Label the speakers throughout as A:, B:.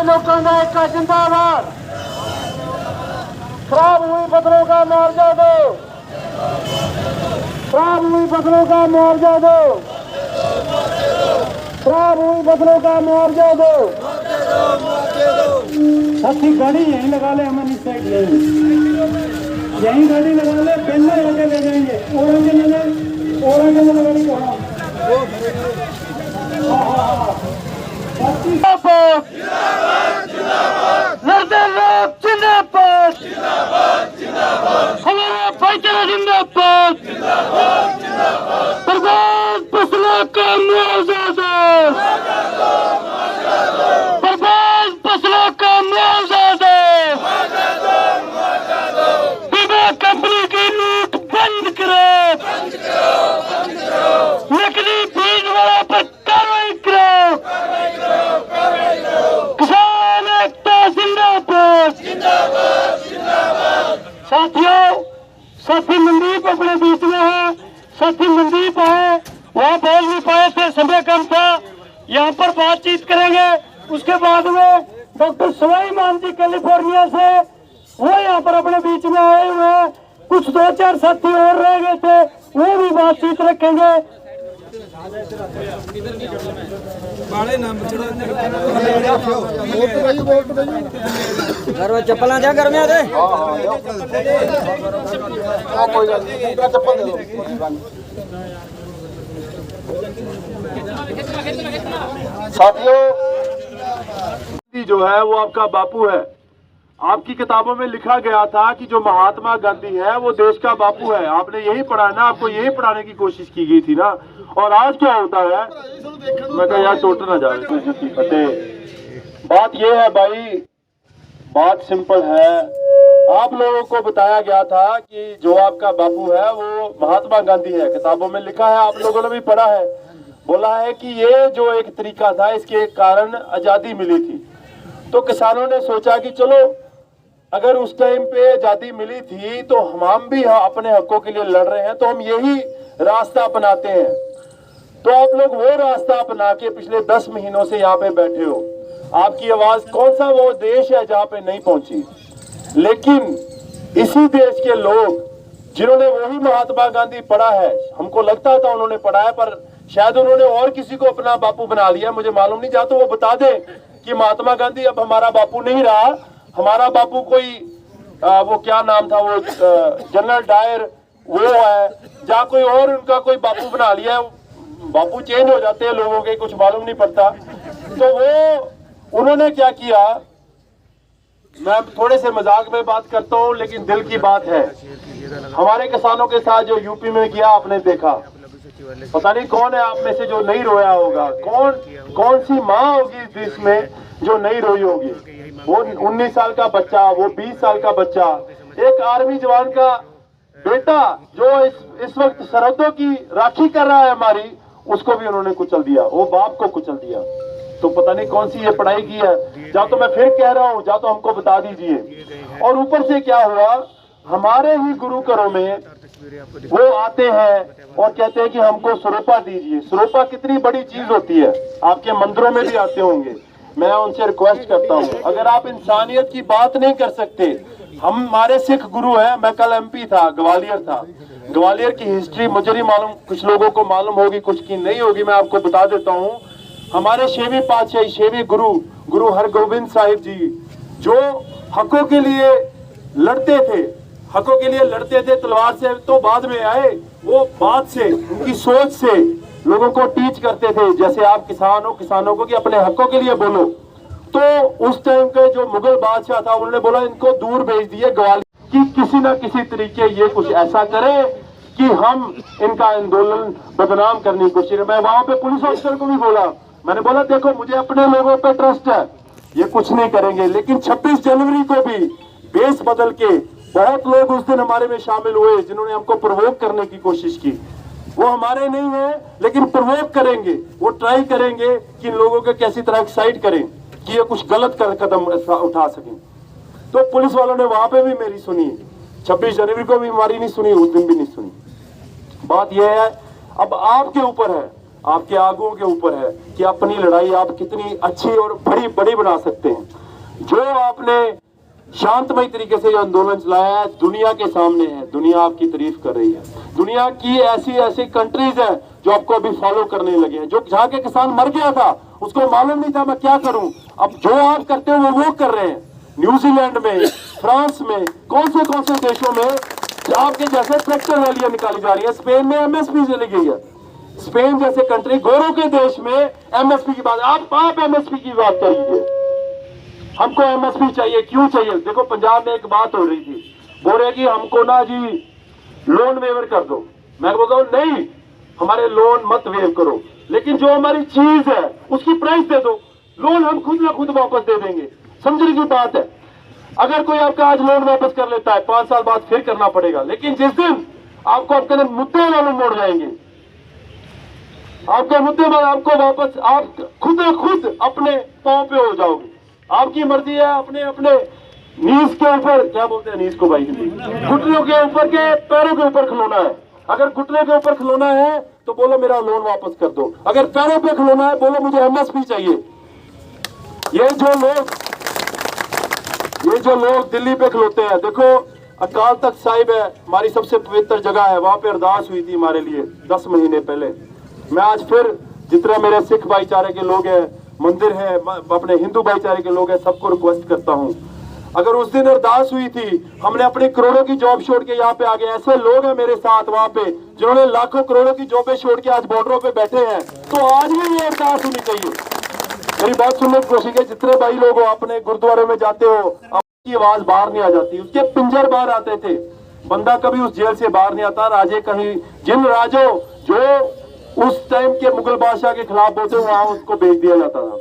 A: लोगों ने का जिंदाबाद। खराब हुई फसलों का मुआवजा दो, खराब हुई फसलों का मुआवजा दो, खराब हुई फसलों का मुआवजा दो। साथी गाड़ी यहीं लगा ले, हम इस साइड यहीं गाड़ी लगा ले, पेंडर लगे ले जाएंगे। औरंगे गाड़ी कहाँ? जिंदाबाद लड़ते लोग जिंदाबाद, हमारा भाईचारा जिंदाबाद, बर्बाद फसलों का मुआवजा दो, बर्बाद फसलों का मुआवजा दो, बीमा कंपनी की लूट बंद करो, नकली बीज वाला पर कार्रवाई करो, किसान एकता जिंदाबाद। साथियों, साथी मनदीप अपने बीच में है, साथी मनदीप है, वहाँ बोल नहीं पाए थे, समय कम था, यहाँ पर बातचीत करेंगे। उसके बाद में डॉक्टर सुलाइमान जी कैलिफोर्निया से वो यहाँ पर अपने बीच में आए हुए हैं। कुछ 2-4 साथी और रह गए थे, वो भी बातचीत रखेंगे।
B: घर में चप्पल जा, घर में आ जाए।
A: साथियों, जो है वो आपका बापू है। आपकी किताबों में लिखा गया था कि जो महात्मा गांधी है वो देश का बापू है। आपने यही पढ़ा ना, आपको यही पढ़ाने की कोशिश की गई थी ना। और आज क्या होता है, मैं कहा यार टोट ना जाए। बात ये है भाई, बात सिंपल है। आप लोगों को बताया गया था कि जो आपका बापू है वो महात्मा गांधी है, किताबों में लिखा है, आप लोगों ने भी पढ़ा है। बोला है कि ये जो एक तरीका था, इसके कारण आजादी मिली थी। तो किसानों ने सोचा कि चलो अगर उस टाइम पे आजादी मिली थी तो हम भी अपने हकों के लिए लड़ रहे हैं, तो हम यही रास्ता अपनाते हैं। तो आप लोग वो रास्ता अपना के पिछले 10 महीनों से यहाँ पे बैठे हो। आपकी आवाज, कौन सा वो देश है जहाँ पे नहीं पहुंची, लेकिन इसी देश के लोग जिन्होंने वही महात्मा गांधी पढ़ा है, हमको लगता था उन्होंने पढ़ा है, पर शायद उन्होंने और किसी को अपना बापू बना लिया, मुझे मालूम नहीं। जा तो वो बता दे कि महात्मा गांधी अब हमारा बापू नहीं रहा, हमारा बापू कोई वो क्या नाम था, वो जनरल डायर वो है, जहाँ कोई और उनका कोई बापू बना लिया। बापू चेंज हो जाते हैं लोगों के, कुछ मालूम नहीं पड़ता। तो वो उन्होंने क्या किया, मैं थोड़े से मजाक में बात करता हूँ लेकिन दिल की बात है। हमारे किसानों के साथ जो यूपी में किया आपने देखा, पता नहीं कौन है आप में से जो नहीं रोया होगा। कौन सी माँ होगी इस देश में जो नहीं रोई होगी। वो 19 साल का बच्चा, वो 20 साल का बच्चा, एक आर्मी जवान का बेटा जो इस वक्त सरहदों की राखी कर रहा है हमारी, उसको भी उन्होंने कुचल दिया, वो बाप को कुचल दिया। तो पता नहीं कौन सी ये पढ़ाई की है। जा तो मैं फिर कह रहा हूँ, जा तो हमको बता दीजिए। और ऊपर से क्या हुआ, हमारे ही गुरु घरों में वो आते हैं और कहते हैं कि हमको स्वरूपा दीजिए। स्वरूपा कितनी बड़ी चीज होती है, आपके मंदिरों में भी आते होंगे। मैं उनसे रिक्वेस्ट करता हूँ, अगर आप इंसानियत की बात नहीं कर सकते, हमारे सिख गुरु हैं। मैं कल एमपी था, ग्वालियर था। ग्वालियर की हिस्ट्री मुझे नहीं मालूम, कुछ लोगों को मालूम होगी, कुछ की नहीं होगी। मैं आपको बता देता हूँ, हमारे 6वीं पातशाही, 6वीं गुरु हरगोविंद साहिब जी, जो हकों के लिए लड़ते थे, हकों के लिए लड़ते थे तलवार से, तो बाद में आए वो बात से, उनकी सोच से लोगों को टीच करते थे। जैसे आप किसान हो, किसानों को कि अपने हकों के लिए बोलो। तो उस टाइम के जो मुगल बादशाह था, उन्होंने बोला इनको दूर भेज दिए ग्वालियर, कि किसी न किसी तरीके ये कुछ ऐसा करे कि हम इनका आंदोलन बदनाम करने की कोशिश। मैं वहां पे पुलिस ऑफिसर को भी बोला, मैंने बोला देखो मुझे अपने लोगों पे ट्रस्ट है, ये कुछ नहीं करेंगे। लेकिन 26 जनवरी को भी बेस बदल के बहुत लोग उस दिन हमारे में शामिल हुए, जिन्होंने हमको प्रोवोक करने की कोशिश की। वो हमारे नहीं है, लेकिन प्रोवोक करेंगे, वो ट्राई करेंगे कि इन लोगों को कैसी तरह एक्साइट करें कि ये कुछ गलत कदम उठा सकें। तो पुलिस वालों ने वहां पे भी मेरी सुनी, 26 जनवरी को भी हमारी नहीं सुनी, उस दिन भी नहीं सुनी। बात यह है, अब आपके ऊपर है, आपके आगुओं के ऊपर है कि अपनी लड़ाई आप कितनी अच्छी और बड़ी बना सकते हैं। जो आपने शांतमय तरीके से जो आंदोलन चलाया है, दुनिया के सामने है, दुनिया आपकी तारीफ कर रही है। दुनिया की ऐसी कंट्रीज है जो आपको अभी फॉलो करने लगे हैं। जो जहाँ के किसान मर गया था उसको मालूम नहीं था मैं क्या करूं, अब जो आप करते हो वो कर रहे हैं। न्यूजीलैंड में, फ्रांस में, कौन से देशों में आपके जैसे ट्रैक्टर रैलियां निकाली जा रही है। स्पेन में एमएसपी चली गई है। स्पेन जैसे कंट्री, गोरों के देश में एमएसपी की बात, आप एमएसपी की बात करिए। हमको एमएसपी चाहिए, क्यों चाहिए? देखो पंजाब में एक बात हो रही थी, बोल रहे कि हमको ना जी लोन वेवर कर दो। मैं बोलता हूँ नहीं, हमारे लोन मत वेव करो, लेकिन जो हमारी चीज है उसकी प्राइस दे दो। लोन हम खुद ना खुद वापस दे देंगे। समझने की बात है। अगर कोई आपका आज लोन वापस कर लेता है, 5 साल बाद फिर करना पड़ेगा, लेकिन जिस दिन आपको आपके मुद्दे मालूम मोड़ जाएंगे, आपके मुद्दे में आपको वापस आप खुद अपने पांव पे हो जाओगे। आपकी मर्जी है अपने नीज के ऊपर, क्या बोलते हैं नीज को भाई, घुटनों के ऊपर के पैरों के ऊपर खलोना है। अगर घुटने के ऊपर खलोना है तो बोलो मेरा लोन वापस कर दो। अगर पैरों पे खलोना है बोलो मुझे एमएसपी चाहिए। ये जो लोग दिल्ली पे खलोते हैं, देखो अकाल तख्त साहिब है, हमारी सबसे पवित्र जगह है, वहां पे अरदास हुई थी हमारे लिए 10 महीने पहले। मैं आज फिर जितना मेरे सिख भाईचारे के लोग हैं, मंदिर है, अपने हिंदू भाईचारे के लोग हैं, सबको रिक्वेस्ट करता हूं, अगर उस दिन अरदास हुई थी, हमने अपनी करोड़ों की जॉब छोड़ के यहाँ पे आ गए, ऐसे लोग हैं मेरे साथ वहां पे जिन्होंने लाखों करोड़ों की जॉबें छोड़ के आज बॉर्डरों पे बैठे हैं, तो आज भी ये अरदास होनी चाहिए। मेरी बात सुनने की कोशिश है, जितने भाई लोग हो अपने गुरुद्वारे में जाते हो, आपकी आवाज बाहर नहीं आ जाती। उसके पिंजर बाहर आते थे, बंदा कभी उस जेल से बाहर नहीं आता। राजे कहीं, जिन राजों जो उस टाइम के मुगल बादशाह के खिलाफ बोलते वहां उसको भेज दिया जाता था।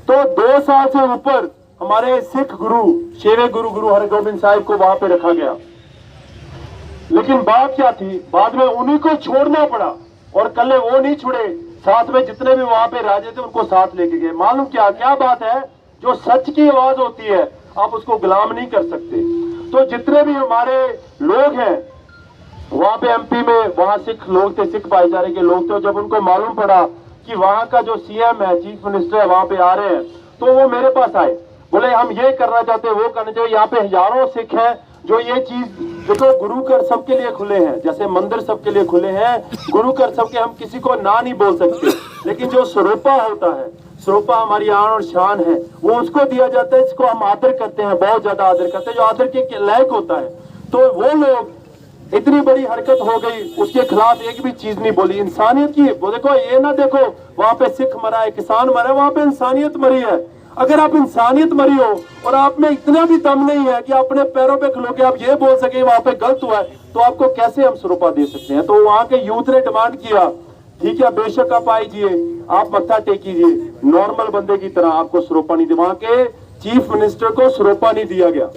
A: तो 2 साल से ऊपर हमारे सिख गुरु, शेरे गुरु हरगोबिंद साहिब को वहां पे रखा गया, लेकिन बात क्या थी, बाद में उन्हीं को छोड़ना पड़ा। और कल वो नहीं छुड़े, साथ में जितने भी वहां पे राजे थे उनको साथ लेके गए। मालूम क्या बात है, जो सच की आवाज होती है आप उसको गुलाम नहीं कर सकते। तो जितने भी हमारे लोग हैं वहां पे एमपी में, वहां सिख लोग थे, सिख भाईचारे के लोग थे, जब उनको मालूम पड़ा कि वहां का जो सीएम है, चीफ मिनिस्टर है, वहां पे आ रहे हैं, तो वो मेरे पास आए, बोले हम ये करना चाहते हैं, वो करना चाहिए। यहाँ पे हजारों सिख हैं जो ये चीज, देखो गुरु घर सबके लिए खुले हैं, जैसे मंदिर सबके लिए खुले हैं, गुरु घर सबके, हम किसी को ना नहीं बोल सकते, लेकिन जो स्वरूपा होता है, स्वरूपा हमारी आन और शान है, वो उसको दिया जाता है। इसको हम आदर करते हैं, बहुत ज्यादा आदर करते हैं, जो आदर के लायक होता है। तो वो लोग, इतनी बड़ी हरकत हो गई, उसके खिलाफ एक भी चीज नहीं बोली, इंसानियत की। वो देखो, ये ना देखो वहां पे सिख मरा है, किसान मरा है, वहां पे इंसानियत मरी है। अगर आप इंसानियत मरी हो और आप में इतना भी दम नहीं है कि अपने पैरों पे खलो के आप ये बोल सके वहां पे गलत हुआ है, तो आपको कैसे हम स्वरूपा दे सकते हैं? तो वहां के यूथ ने डिमांड किया, ठीक है बेशक आप आइए, आप मत्था टेकीजिए, नॉर्मल बंदे की तरह, आपको स्वरूपा नहीं दिया। वहां के चीफ मिनिस्टर को स्वरूपा नहीं दिया गया।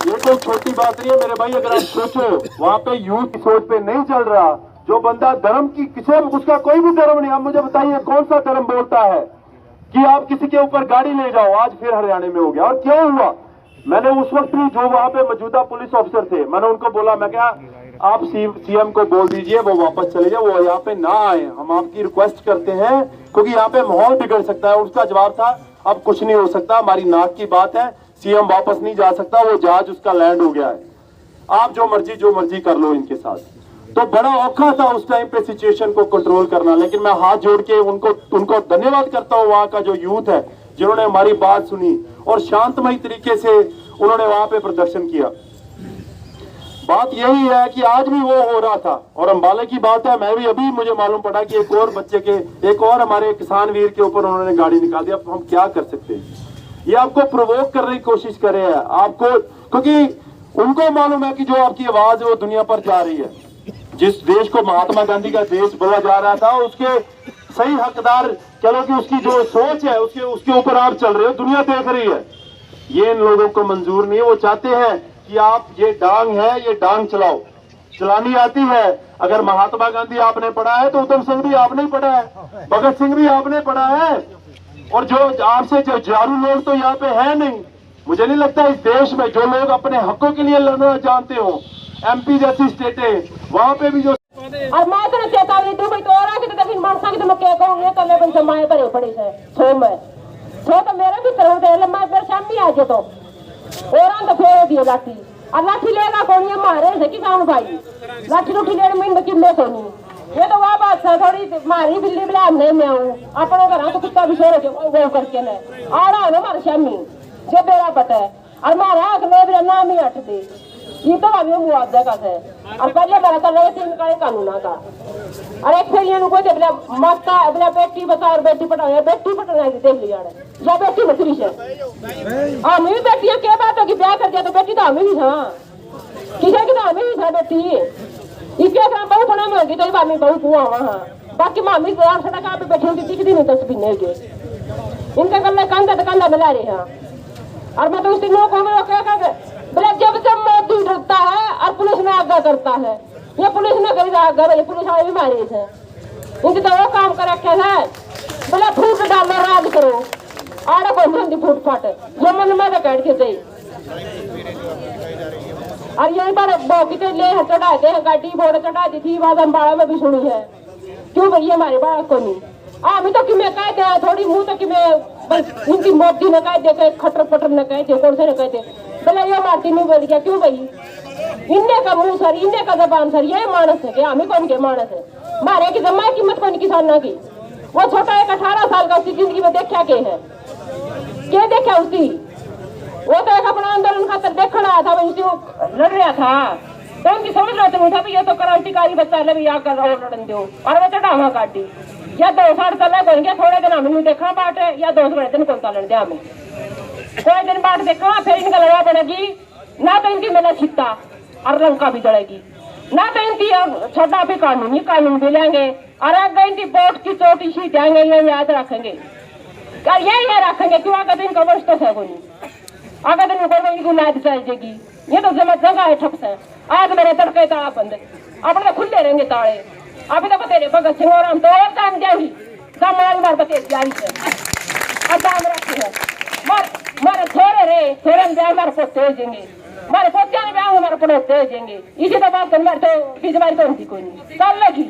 A: ये कोई छोटी बात नहीं है मेरे भाई। अगर आप सोचो, वहां पे यूथ की सोच पे नहीं चल रहा, जो बंदा धर्म की, किसी उसका कोई भी धर्म नहीं, आप मुझे बताइए कौन सा धर्म बोलता है कि आप किसी के ऊपर गाड़ी ले जाओ? आज फिर हरियाणा में हो गया। और क्यों हुआ? मैंने उस वक्त भी, जो वहां पे मौजूदा पुलिस ऑफिसर थे, मैंने उनको बोला, मैं क्या आप सीएम को बोल दीजिए वो वापस चले जाए, वो यहाँ पे ना आए, हम आपकी रिक्वेस्ट करते हैं, क्योंकि यहाँ पे माहौल बिगड़ सकता है। उसका जवाब था, अब कुछ नहीं हो सकता, हमारी नाक की बात है, सीएम वापस नहीं जा सकता, वो जहाज उसका लैंड हो गया है, आप जो मर्जी कर लो इनके साथ। तो बड़ा औखा था उस टाइम पे सिचुएशन को कंट्रोल करना, लेकिन मैं हाथ जोड़ के उनको धन्यवाद करता हूँ, वहां का जो यूथ है जिन्होंने हमारी बात सुनी और शांतमय तरीके से उन्होंने वहां पे प्रदर्शन किया। बात यही है कि आज भी वो हो रहा था। और अंबाले की बात है, मैं भी अभी मुझे मालूम पड़ा कि एक और बच्चे के, एक और हमारे किसान वीर के ऊपर उन्होंने गाड़ी निकाल दी। अब हम क्या कर सकते हैं? ये आपको प्रोवोक करने की कोशिश कर रहे हैं आपको, क्योंकि उनको मालूम है कि जो आपकी आवाज है वो दुनिया पर जा रही है। जिस देश को महात्मा गांधी का देश बोला जा रहा था, उसके सही हकदार कह लो कि उसकी जो सोच है उसके ऊपर आप चल रहे हो, दुनिया देख रही है। ये इन लोगों को मंजूर नहीं है। वो चाहते हैं कि आप, ये डांग है, ये डांग चलाओ, चलानी आती है। अगर महात्मा गांधी आपने पढ़ा है तो उधम सिंह भी आपने पढ़ा है, भगत सिंह भी आपने पढ़ा है, और जो आपसे जो जारू लोग तो यहाँ पे है नहीं। मुझे नहीं लगता इस देश में जो लोग अपने हकों के लिए लड़ना जानते हो, एमपी जैसी स्टेटें, वहां पे भी जो
C: और मैं तो चेतावनी दूं भाई तो और आके तो कभी मानसा की तो मैं क्या कहूं ये तो ले बन माए भरे पड़े है छो में छो तो मेरा भी तरह दे ले मैं फिर शाम भी आ जे तो और तो फेर दिए लाठी और लाठी लेगा कौन ये मारे से किसान भाई लाठी उठी लेने में बच्चे में तो नहीं ये तो वह बात है थोड़ी मारी बिल्ली बिला नहीं मैं हूं अपने घर तो कुत्ता भी छोड़ के वो करके ले आ रहा है ना मारे शामी जो बेरा पता है और मारा अगले मेरा नाम ही हट दे ये तो अभी मुआवजा का है और पहले मेरा कर रहे थे इनका कानून का और एक फिर ये को जब माता अपना बेटी बता और बेटी पढ़ाया बेटी पढ़ाया देख लिया या बेटी बकरी है हां मैं बेटियां क्या बात होगी ब्याह कर दिया तो बेटी तो हमें ही था किसी की तो हमें ही था बेटी इसके काम बहुत होना होगी तो बामी बहुत हुआ वहां बाकी मामी गांव से का पे बैठी होती दिखती नहीं तस्वीर नहीं के इनका गल्ला कांदा तो कांदा मिला रहे हैं और मैं तो उस दिन को क्या बोले जब मोदी डरता है और पुलिस में आज्ञा करता है ये पुलिस ने करी आज्ञा ये पुलिस वाले भी मारे थे इनके तो वो काम कर रखे है बोले फूट डालो राज करो आड़ा को मंदी फूट फाट ये मन में बैठ के गई और यही पर बोकी तो ले चढ़ाए थे गाड़ी बोर्ड चढ़ा दी थी बाद अम्बाड़ा में भी सुनी है क्यों भैया हमारे बात को नहीं अभी तो कि मैं कह दे थोड़ी मुंह तो कि मैं इनकी मोदी ने कह दे खटर पटर न कह दे कौन से न कह दे बोले ये मारती नहीं बोल गया क्यों भाई इन्ने का मुंह सर इन्ने का जबान सर ये मानस है क्या हमें कौन के मानस है मारे की जमा कीमत कौन किसान की वो छोटा एक 18 साल का उसकी जिंदगी में देखा के है क्या देखा उसकी वो तो एक अपना आंदोलन खातर देखना आया था उसी लड़ रहा था तो उनकी समझ रहे थे उठा ये तो क्रांतिकारी बच्चा ले भी आकर लड़न दो और वो चढ़ावा काटी या 2 साल चला कौन गया थोड़े दिन हमें देखा बाट या 2 दिन कौन चलन दिया हमें कोई दिन बाट देखा फिर इनका लड़ा बनेगी ना तो इनकी मेला छिट्टा और लंका भी जड़ेगी ना तो इनकी छोटा भी कानून भी लेंगे और अगर इनकी बोट की चोटी शीट आएंगे ये याद रखेंगे और ये रखेंगे क्यों अगर दिन का वंश तो है नहीं अगर दिन को इनको लाद जाएगी ये तो जगह है ठप से आज मेरे तड़के ताला बंद अपने खुले रहेंगे ताले अभी तो तेरे भगत सिंह और हम तो और काम जाएंगी समाज मार बते जारी है अच्छा हम रखते हैं मारे थोड़े रे थोड़े में जाए मारे पोते देंगे मारे पोते में जाए हमारे पड़ोते देंगे इसी तो बात कर मारे तो बीच बार कौन सी कोई नहीं चल लगी